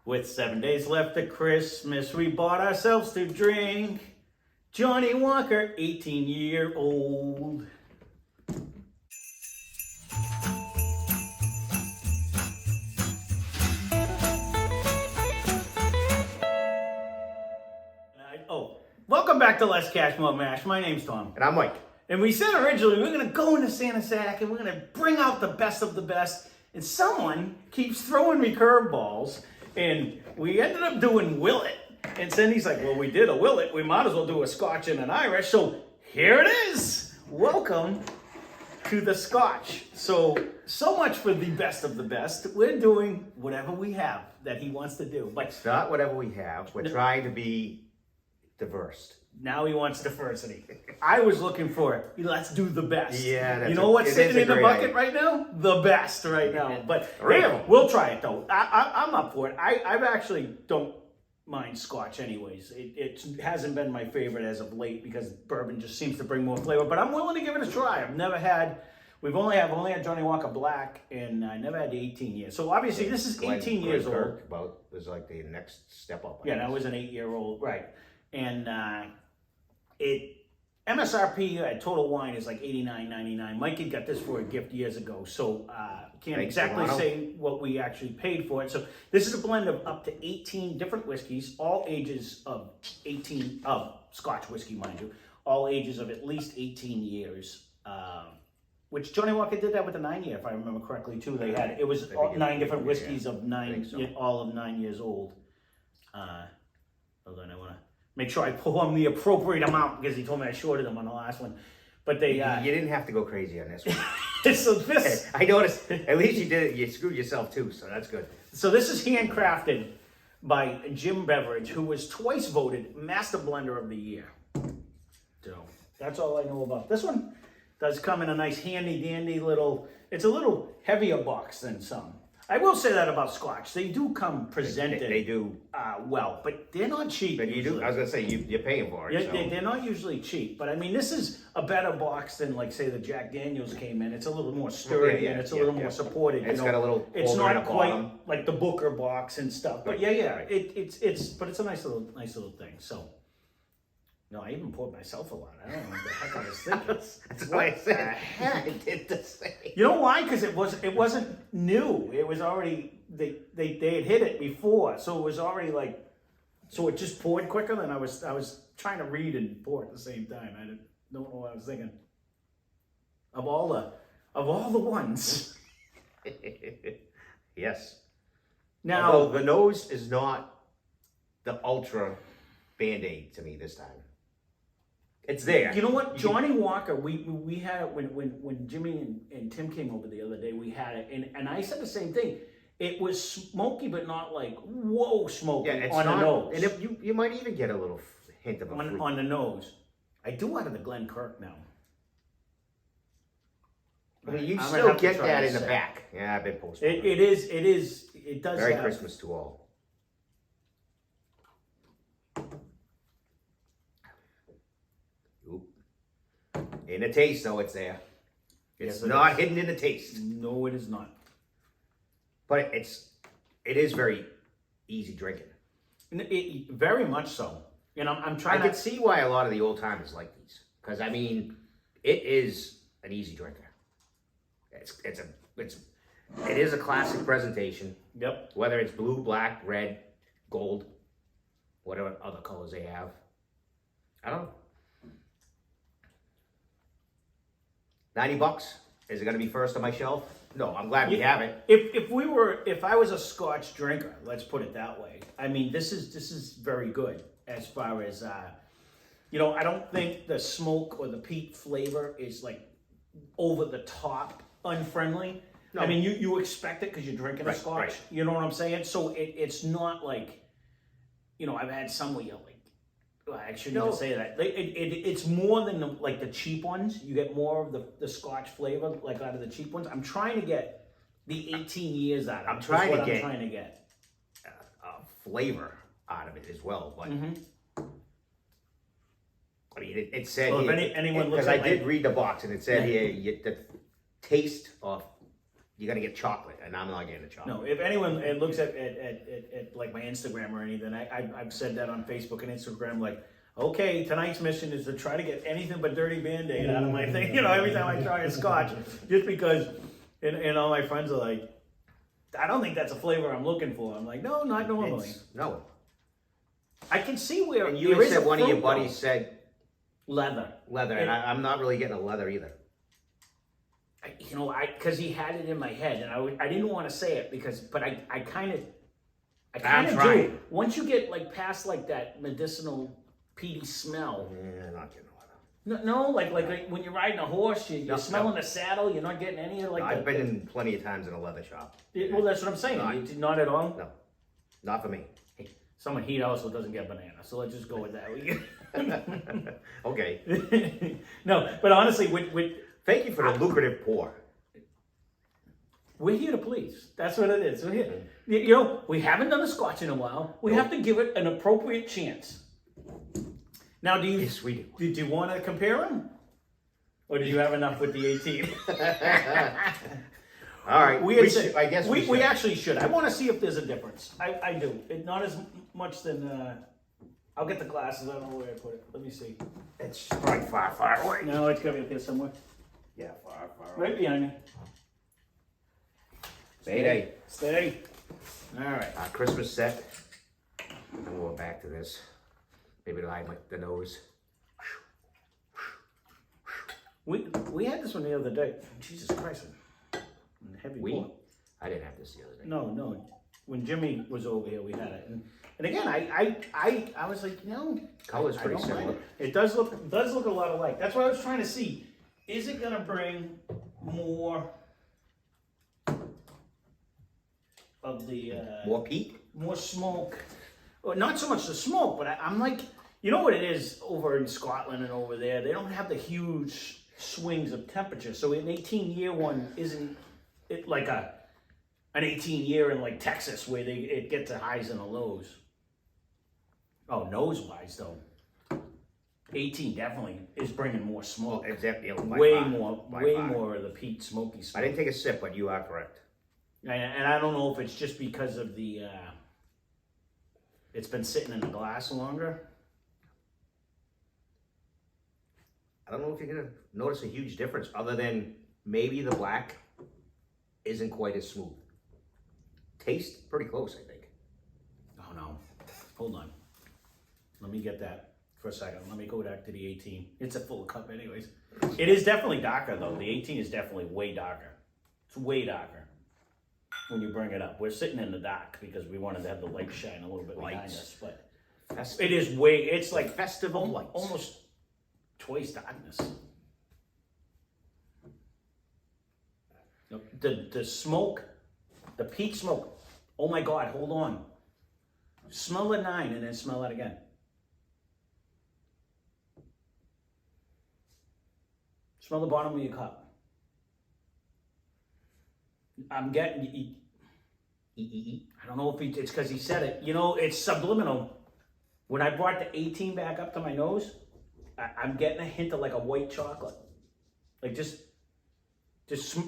With 7 days left of Christmas, we bought ourselves to drink Johnnie Walker, 18-year-old. Welcome back to Less Cash, More Mash. My name's Tom. And I'm Mike. And we said originally we're going to go into Santa Sack and we're going to bring out the best of the best. And someone keeps throwing me curveballs. And we ended up doing Willet. And Cindy's like, well, we did a Willet. We might as well do a Scotch and an Irish. So here it is. Welcome to the Scotch. So much for the best of the best. We're doing whatever we have that he wants to do. But it's not whatever we have. We're trying to be diverse. Now he wants diversity. I was looking for it. Let's do the best. Yeah, that's you know what's sitting in the bucket right now? The best right now. But hey, we'll try it though. I'm up for it. I actually don't mind Scotch anyways. It hasn't been my favorite as of late because bourbon just seems to bring more flavor. But I'm willing to give it a try. I've only had Johnnie Walker Black, and I never had the 18 years. So obviously this is 18 years old. Was like the next step up. Yeah, that was an 8-year-old, right? And MSRP at Total Wine is like $89.99. Mikey got this for a gift years ago, so can't exactly say what we actually paid for it. So this is a blend of up to 18 different whiskeys, all ages of 18 of Scotch whiskey, mind you, all ages of at least 18 years. Which Johnnie Walker did that with the 9-year, if I remember correctly, too. They had it was 9 different whiskeys of 9, all of 9 years old. Hold on, I want to make sure I pull on the appropriate amount because he told me I shorted him on the last one. But they you didn't have to go crazy on this one. So this I noticed. At least you did it. You screwed yourself too, so that's good. So this is handcrafted by Jim Beveridge, who was twice voted Master Blender of the Year. So that's all I know about this one. Does come in a nice handy dandy little. It's a little heavier box than some. I will say that about Scotch. They do come presented. They do well, but they're not cheap. But you do. I was gonna say you're paying for it. Yeah, so. They're not usually cheap. But I mean, this is a better box than like say the Jack Daniels came in. It's a little more sturdy and it's a little more supported. It's got a little. It's not quite like the Booker box and stuff. But yeah. It's a nice little thing. So. No, I even poured myself a lot. I don't know what the heck I was thinking. That's what I said. I did the same. You know why? Because it wasn't new. It was already they had hit it before, so it was already like, so it just poured quicker than I was trying to read and pour at the same time. I don't know what I was thinking. Of all the ones. Yes. Now although the nose is not the ultra Band-Aid to me this time. It's there. You know what? Johnnie Walker, we had it when Jimmy and Tim came over the other day, we had it, and I said the same thing. It was smoky, but not like, whoa, smoky on the nose. And if you might even get a little hint of a fruit. On the nose. I do out of the Glenkirk now. I mean, you still get that in the back. Yeah, I've been postponing. It does Merry Christmas to all. In the taste, though, it's there. It's not hidden in the taste. No, it is not. But it is very easy drinking. Very much so. And I'm trying. I can see why a lot of the old timers like these, because I mean, it is an easy drinker. It is a classic presentation. Yep. Whether it's blue, black, red, gold, whatever other colors they have. I don't know. $90? Is it going to be first on my shelf? No, I'm glad we have it. If I was a Scotch drinker, let's put it that way. I mean, this is very good as far as I don't think the smoke or the peat flavor is like over the top unfriendly. No. I mean, you expect it because you're drinking a Scotch. Right. You know what I'm saying? So it's not like, I've had some where you're like, I shouldn't even say that. It's more than the cheap ones. You get more of the Scotch flavor like out of the cheap ones. I'm trying to get the 18 years out of it. I'm trying to get a flavor out of it as well. But I mean, it said well, here, if anyone looks because I did read the box and it said here the taste of you're gonna get chocolate, and I'm not getting the chocolate. No, if anyone looks at like my Instagram or anything, I've said that on Facebook and Instagram, like, okay, tonight's mission is to try to get anything but dirty Band-Aid out of my thing. You know, every time I try a Scotch, just because, and all my friends are like, I don't think that's a flavor I'm looking for. I'm like, no, not normally. No. I can see where And you had said one of your buddies said leather, and I'm not really getting a leather either. Because he had it in my head, and I didn't want to say it but I kind of I'm do. trying. Once you get like past like that medicinal peaty smell. Yeah, I'm not getting leather. No, like when you're riding a horse, you're smelling the saddle. You're not getting any of like. I've been in plenty of times in a leather shop. Well, that's what I'm saying. Not at all. No, not for me. Hey, someone heat also doesn't get banana, so let's just go with that. Okay. No, but honestly, with thank you for the lucrative pour. we're here to please. That's what it is. We're here. You know, we haven't done a Scotch in a while. We have to give it an appropriate chance. Now, Yes, we do. Did you want to compare them? Or did you have enough with the 18? All right. I guess we actually should. I want to see if there's a difference. I do. Not as much than... I'll get the glasses. I don't know where I put it. Let me see. It's probably far, far away. No, it's got to be up here somewhere. Yeah, far, far away. Right behind me. Stay. Stay. All right. Our Christmas set. And we'll go back to this. Maybe it'll hide the nose. We had this one the other day. Jesus Christ. Heavy pour. I didn't have this the other day. No. When Jimmy was over here, we had it. And again, I was like, Color's pretty I don't mind similar. it. It does look a lot alike. That's what I was trying to see. Is it gonna bring more of the More peat? more smoke? Well, not so much the smoke, but I'm like, you know what it is over in Scotland and over there? They don't have the huge swings of temperature. So an 18-year one isn't it like an 18-year in like Texas where it gets the highs and the lows. Oh, nose-wise though, 18 definitely is bringing more smoke. Exactly. Way more of the peat smoky smoke. I didn't take a sip, but you are correct. And I don't know if it's just because of the it's been sitting in the glass longer. I don't know if you're gonna notice a huge difference, other than maybe the black isn't quite as smooth. Taste pretty close, I think. Oh no, hold on. Let me get that for a second. Let me go back to the 18. It's a full cup anyways. It is definitely darker though. The 18 is definitely way darker. It's way darker when you bring it up. We're sitting in the dark because we wanted to have the light shine a little bit behind us, but it is it's like Festive of lights. Almost twice darkness. The smoke, the peat smoke. Oh my God, hold on. Smell the 9 and then smell it again. Smell the bottom of your cup. I'm getting... I don't know if it's because he said it. You know, it's subliminal. When I brought the 18 back up to my nose, I'm getting a hint of like a white chocolate. Like just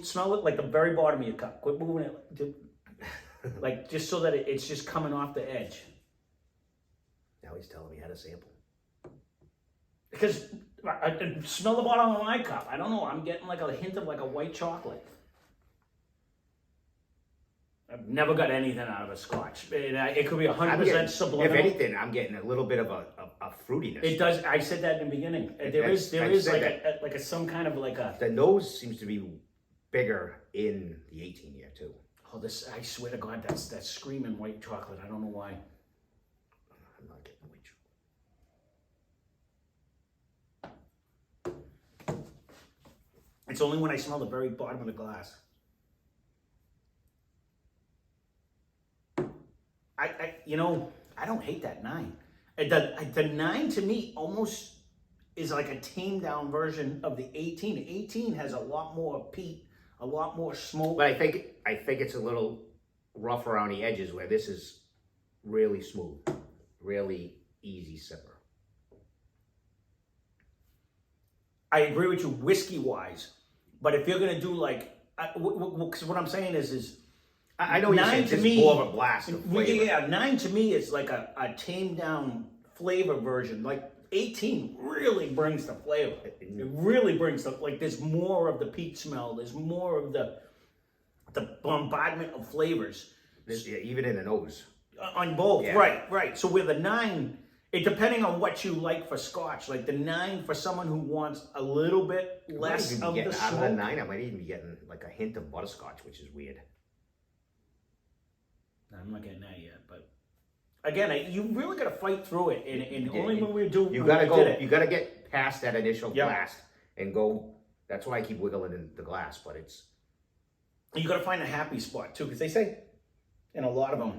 smell it like the very bottom of your cup. Quit moving it. Like just so that it's just coming off the edge. Now he's telling me how to sample. Because I smell the bottom of my cup. I don't know. I'm getting like a hint of like a white chocolate. I've never got anything out of a Scotch. It could be 100% subliminal. If anything, I'm getting a little bit of a fruitiness. It does. I said that in the beginning. There is like some kind of like a. The nose seems to be bigger in the 18 year too. Oh, this! I swear to God, that's screaming white chocolate. I don't know why. I'm not getting white chocolate. It's only when I smell the very bottom of the glass. I don't hate that 9. The 9 to me almost is like a tamed down version of the 18. The 18 has a lot more peat, a lot more smoke. But I think it's a little rough around the edges, where this is really smooth, really easy sipper. I agree with you whiskey wise, but if you're gonna do like Because what I'm saying is I know you're saying to this me, is more of a blast of flavor. Yeah, 9 to me is like a tamed down flavor version. Like 18 really brings the flavor. It really brings the, like, there's more of the peat smell. There's more of the bombardment of flavors. Yeah, even in the nose. On both, Yeah. right. So with a 9, it depending on what you like for Scotch. Like the 9 for someone who wants a little bit less of the Out of the smoke. 9, I might even be getting like a hint of butterscotch, which is weird. I'm not getting that yet, but again, you really got to fight through it. And Yeah, only when we do, You when gotta we go. did it. You gotta get past that initial Yeah. blast and go. That's why I keep wiggling in the glass, but it's. You got to find a happy spot too, because they say, and a lot of them,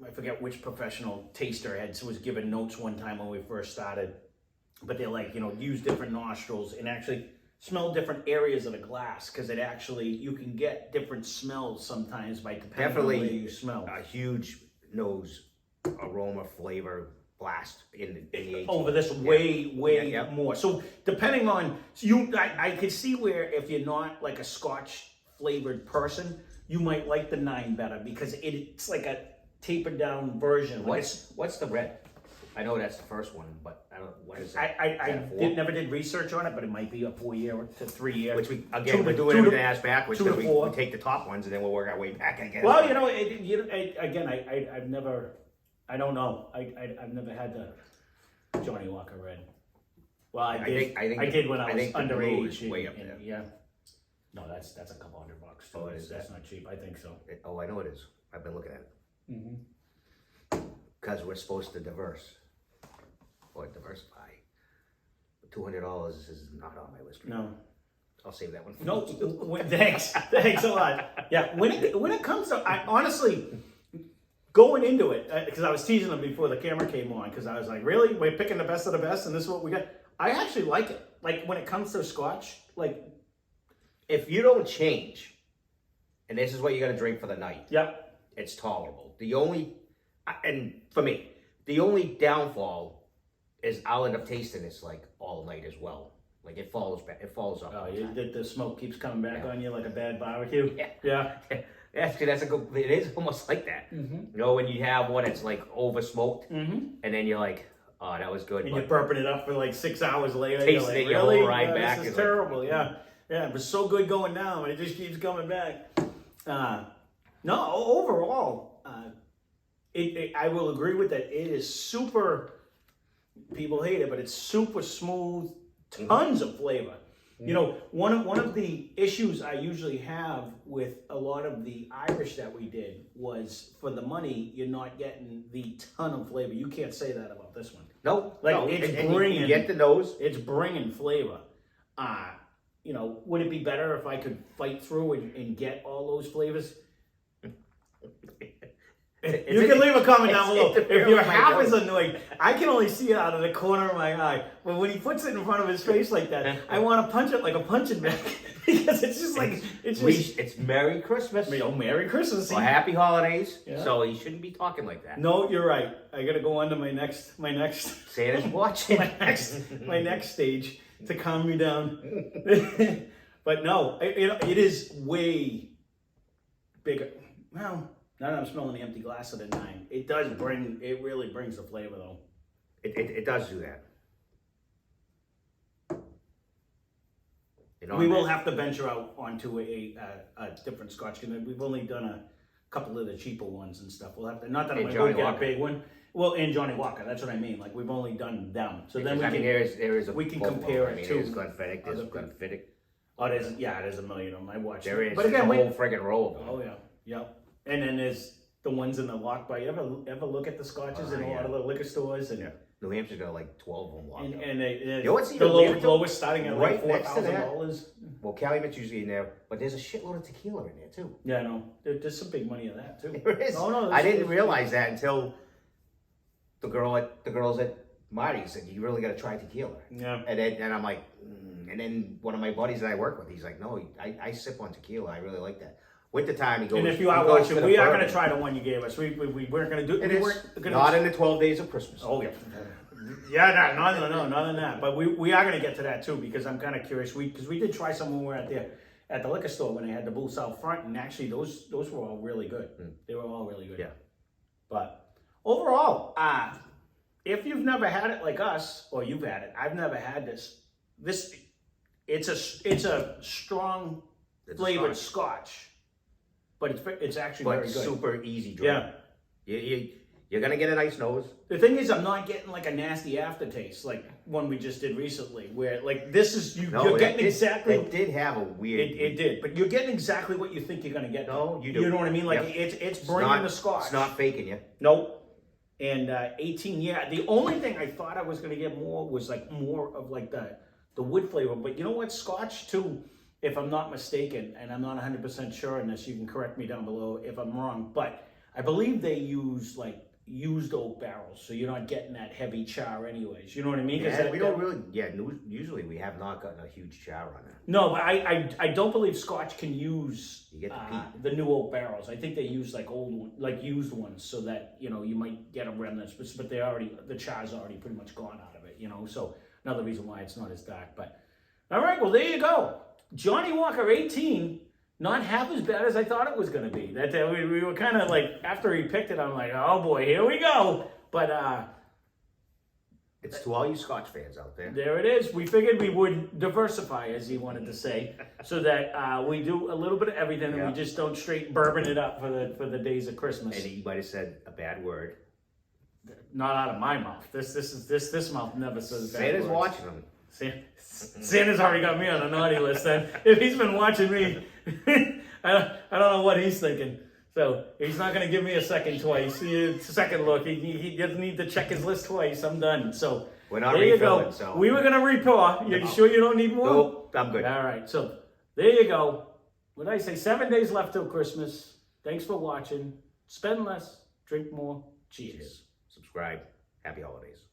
I forget which professional taster was given notes one time when we first started, but they're like, use different nostrils and actually smell different areas of the glass, because it actually, you can get different smells sometimes by depending on Definitely the way you smell. A huge nose aroma flavor blast in the 18. Over this way Yeah. more. So depending on I could see where if you're not like a Scotch flavored person, you might like the 9 better because it's like a tapered down version. Like What's the red? I know that's the first one, but I don't. What is that? never did research on it, but it might be a 4 year to 3 year. Which we're doing two everything to- ass backwards. 2 to We 4. take the top ones and then we'll work our way back. I guess. Well, I've never. I don't know. I've never had the Johnnie Walker red. Well, I did when I was think the blue underage. is way up and- there. Yeah. No, that's a couple $100 too. Oh, it is That's not cheap. I think so. I know it is. I've been looking at it. Mm-hmm. Because we're supposed to diversify. $200 is not on my list. No. I'll save that one. No. Thanks a lot. Yeah. When it comes to, I honestly. Going into it, because I was teasing them before the camera came on, because I was like, really? We're picking the best of the best, and this is what we got? I actually like it. Like, when it comes to Scotch, like... If you don't change, and this is what you got to drink for the night, Yep. it's tolerable. And for me, the only downfall is I'll end up tasting this, like, all night as well. Like, it falls up. Oh, the smoke keeps coming back on you like a bad barbecue? Yeah. Actually, it is almost like that. Mm-hmm. When you have one that's like over smoked, Mm-hmm. and then you're like, oh, that was good. And you're burping it up for like 6 hours later. Tasting you're like, it your really? whole ride back This is is terrible, yeah. Yeah, it was so good going down, but it just keeps coming back. No, overall, I will agree with that. It is super, people hate it, but it's super smooth, tons of flavor. One of the issues I usually have with a lot of the Irish that we did was, for the money, you're not getting the ton of flavor. You can't say that about this one. Nope. It's and bringing. you get the nose. It's bringing flavor. Would it be better if I could fight through and get all those flavors? You can leave a comment down below. If you're half as annoyed, I can only see it out of the corner of my eye. But when he puts it in front of his face like that, I want to punch it like a punching bag. Because it's just like, it's Merry Christmas. Merry Christmas. Or Happy Holidays. Yeah. So you shouldn't be talking like that. No, you're right. I got to go on to my next Santa's watching. my next stage to calm me down. But no, it is way bigger. Well, now that I'm smelling the empty glass of the 9, it really brings the flavor though. It does do that. We will have to venture out onto a different Scotch. We've only done a couple of the cheaper ones and stuff. We'll have to, not that I'm going to get a big one. Well, and Johnnie Walker, that's what I mean. Like, we've only done them. So then we can compare it to. There's Glenfiddich, there's Glenfiddich. Oh, there's a million of them. I watched. There is. But again, a whole friggin' row of them. Oh yeah, yep. And then there's the ones in the lock bar. You ever look at the Scotches in a lot of the liquor stores? And New Hampshire's got like 12 of them locked up. and they, what's the lowest starting at like $4,000. Well, Calumet's usually in there, but there's a shitload of tequila in there too. Yeah, no, there's some big money in that too. There is. Oh no, I didn't realize that until the girls at Marty's said, "You really got to try tequila." Yeah. And I'm like, and then one of my buddies that I work with, he's like, "No, I sip on tequila. I really like that." Wintertime, he goes. And if you are watching, we are going to try the one you gave us. We weren't going to do it. Not in the 12 days of Christmas. Oh yeah. Yeah, no, none of that. But we are gonna get to that too because I'm kind of curious. Because we did try some when we were at the liquor store when they had the booths out front, and actually those were all really good. They were all really good. Yeah. But overall, if you've never had it like us, or you've had it, I've never had this. It's a strong flavored Scotch, but it's actually very good. Super easy drink. Yeah. You're gonna get a nice nose. The thing is, I'm not getting like a nasty aftertaste like one we just did recently, where like this is you're getting exactly. It did have a weird. It did, but you're getting exactly what you think you're gonna get. No, you do. You know what I mean? Like it's bringing the Scotch. It's not faking you. Nope. And 18, yeah. The only thing I thought I was gonna get more was like more of like the wood flavor. But you know what? Scotch too, if I'm not mistaken, and I'm not 100% sure on this, you can correct me down below if I'm wrong. But I believe they use like used oak barrels, so you're not getting that heavy char anyways. You know what I mean? Yeah, we don't really. Yeah, usually we have not gotten a huge char on it. No, but I don't believe Scotch can use You get the peat. the new oak barrels. I think they use like like used ones, so that you might get a remnants, but the char's already pretty much gone out of it. So another reason why it's not as dark. But all right, well there you go, Johnnie Walker 18. Not half as bad as I thought it was going to be. That we were kind of like, after he picked it, I'm like, oh boy, here we go. But it's to all you Scotch fans out there. There it is. We figured we would diversify, as he wanted to say, so that we do a little bit of everything, and we just don't straight bourbon it up for the days of Christmas. And he might have said a bad word. Not out of my mouth. This mouth never says bad words. Santa's watching him. Santa's already got me on a naughty list. Then if he's been watching me, I don't know what he's thinking. So he's not going to give me a second look. He doesn't need to check his list twice. I'm done. So we're not there you go. refilling. So we were going to repour. You sure you don't need more? Nope, I'm good. All right. So there you go. What did I say? 7 days left till Christmas. Thanks for watching. Spend less, drink more. Cheers. Subscribe. Happy holidays.